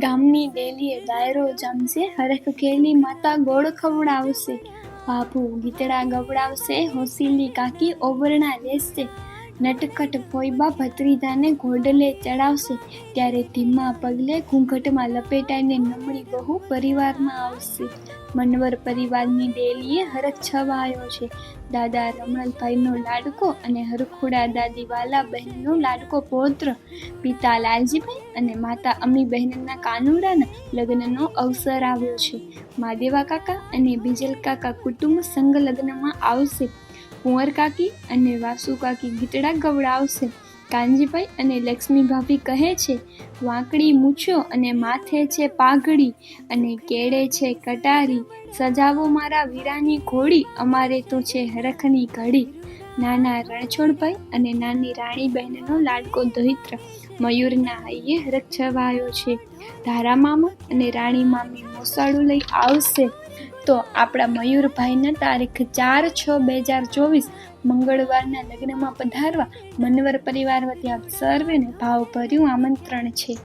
ગામની ડેલીએ ડાયરો જમશે, હરખ ખેલી માતા ગોળ ખવડાવશે, બાપુ ગીતડા ગવડાવશે, હોસીલી કાકી ઓબરણા લેશે, નટખટ ફોઈબા ભત્રીજાને ઘોડલે ચડાવશે, ત્યારે ધીમા પગલે ઘૂંઘટમાં લપેટાઈને નમળી બહુ પરિવારમાં આવશે. મનવર પરિવારની ડેલીએ હરખ છવાયો છે. દાદા રમણભાઈનો લાડકો અને હરખુડા દાદી વાલા બહેનનો લાડકો પૌત્ર પિતા લાલજીભાઈ અને માતા અમીબહેનના કાનુડાના લગ્નનો અવસર આવ્યો છે. માદેવા કાકા અને બીજલ કાકા કુટુંબ સંગ લગ્નમાં આવશે. કુંવર કાકી અને વાસુ કાકી ગીતડા ગવડાવશે. કાનજીભાઈ અને લક્ષ્મી ભાભી કહે છે, વાંકડી મૂછો અને માથે છે પાઘડી અને કેળે છે કટારી, સજાવો મારા વીરાની ઘોડી, અમારે તો છે હરખની ઘડી. નાના રણછોડભાઈ અને નાની રાણી બહેનનો લાડકો દહિત્ર મયુરના હૈયે હરખ છવાયો છે. ધારા મામા અને રાણી મામી મોસાળું લઈ આવશે. તો આપણા મયુરભાઈના તારીખ 4/6/2024 મંગળવારના લગ્નમાં પધારવા મનવર પરિવાર વતી આપ સર્વેને ભાવભર્યું આમંત્રણ છે.